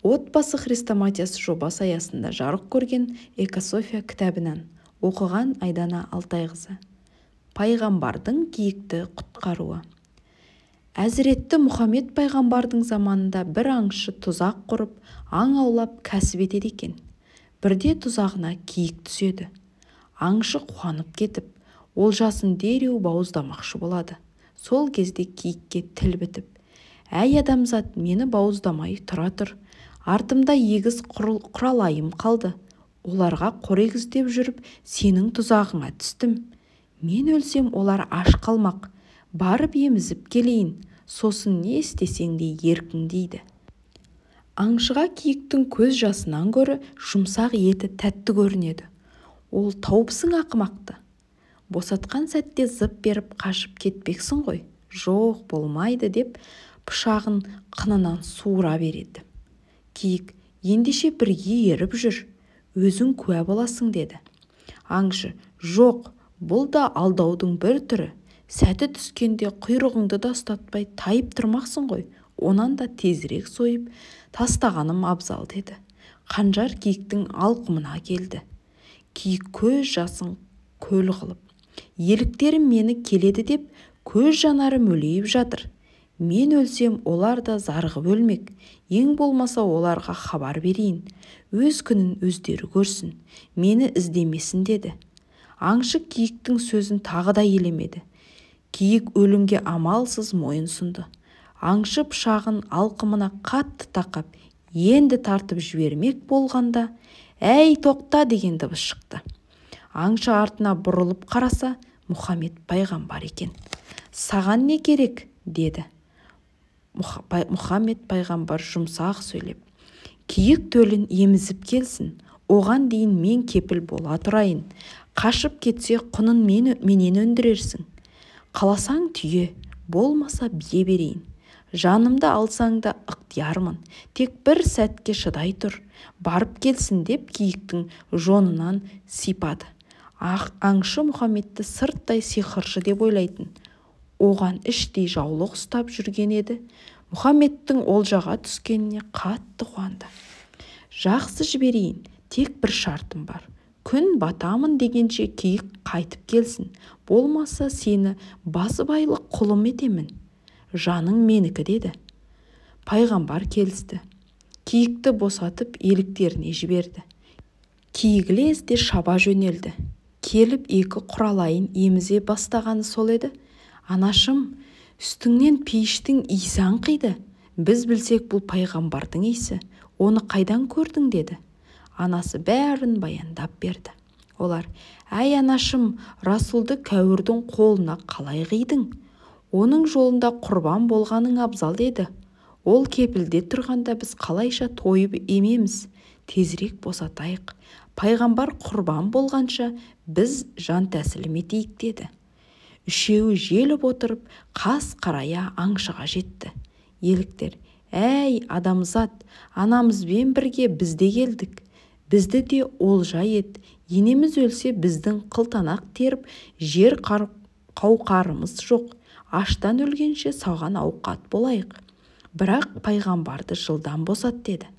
Отбасы хрестоматиясы жобасы аясында жарық көрген Экософия кітабынан оқыған Айдана Алтайқызы. Пайғамбардың киікті құтқаруы. Әзіретті Мұхаммед пайғамбардың заманында бір аңшы тұзақ құрып, аң аулап кәсіп етеді екен. Бірде тұзағына киік түседі. Аңшы қуанып кетіп, олжасын дереу бауыздамақшы болады. Сол кезде киікке тіл бітіп: «Әй адамзат, мені бауыздамай тұра тұр. Артымда егіз құралайым қалды. Оларға қорек іздеп жүріп, сенің тұзағыңа түстім. Мен өлсем, олар аш қалмақ. Барып емізіп келейін, сосын не істесең де еркің» дейді. Аңшыға киіктің көз жасынан гөрі жұмсақ еті тәтті көрінеді. Ол тауыпсың ақымақты. Босатқан сәтте зып беріп қашып кетпексің ғой. Жоқ, болмайды деп пышағын қынынан суыра береді. Киік: «Ендеше бірге еріп жүр, өзің куә боласың» деді. Аңшы: «Жоқ, бұл да алдаудың бір түрі. Сәті түскенде құйрығыңды да ұстатпай тайып тұрмақсың ғой. Онан да тезірек сойып тастағаным абзал» деді. Қанжар киіктің алқымына келді. Киік көз жасын көл қылып: «Еліктерім мені келеді» деп көз жанары мөлейіп жатыр. «Мен өлсем, олар да зарығып өлмек. Ең болмаса оларға хабар берейін. Өз күнін өздері көрсін, мені іздемесін» деді. Аңшы киіктің сөзін тағы да елемеді. Киік өлімге амалсыз мойынсұнды. Аңшы пышағын алқымына қатты тақап, енді тартып жібермек болғанда: «Әй, тоқта!» деген дыбыс шықты. Аңшы артына бұрылып қараса, Мұхаммед пайғамбар екен. «Саған не керек?» деді. Мұхаммед пайғамбар жұмсақ сөйлеп: «Киік төлін емізіп келсін, оған дейін мен кепіл бола тұрайын. Қашып кетсе құнын менен өндірерсің. Қаласаң түйе, болмаса бие берейін. Жанымды алсаң да ықтиярмын, тек бір сәтке шыдай тұр, барып келсін» деп киіктің жонынан сипады. Аңшы Мұхаммедті сырттай сиқыршы деп ойлайтын. Оған іштей жаулық ұстап жүрген еді. Мұхаммедтің олжаға түскеніне қатты қуанды. «Жақсы, жіберейін, тек бір шартым бар. Күн батамын дегенше киік қайтып келсін, болмаса сені басыбайлық құлым етемін. Жаның менікі» деді. Пайғамбар келісті. Киікті босатып еліктеріне жіберді. Киік лезде шаба жөнелді. Келіп екі құралайын емізе бастағаны сол еді. «Анашым, үстіңнен пейіштің иісі аңқиды. Біз білсек, бұл пайғамбардың иісі. Оны қайдан көрдің?» деді. Анасы бәрін баяндап берді. Олар: «Әй анашым, Расулды кәуірдің қолына қалай қидың? Оның жолында құрбан болғаның абзал» деді. «Ол кепілде тұрғанда біз қалайша тойып емеміз? Тезірек босатайық. Пайғамбар құрбан болғанша біз жан тәсілім етейік» деді. Үшеуі желіп отырып, қас қарая аңшыға жетті. Еліктер: «Әй адамзат, анамызбен бірге біз де келдік. Бізді де олжа ет. Енеміз өлсе біздің қылтанақ теріп жер қауқарымыз жоқ. Аштан өлгенше саған ауқат болайық. Бірақ пайғамбарды жылдан босат» деді.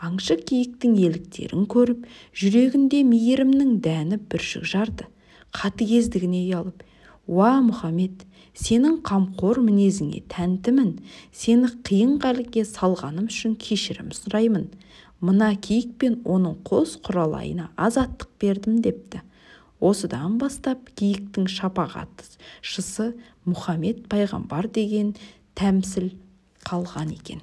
Аңшы киіктің еліктерін көріп, жүрегінде мейірімнің дәні бүршік жарды. Қатыгездігіне ұялып: «Уа Мұхаммед, сенің қамқор мінезіңе тәнтімін. Сені қиын халге салғаным үшін кешірім сұраймын. Мына киік пен оның қос құралайына азаттық бердім» депті. Осыдан бастап киіктің шапағатшысы Мұхаммед пайғамбар деген тәмсіл қалған екен.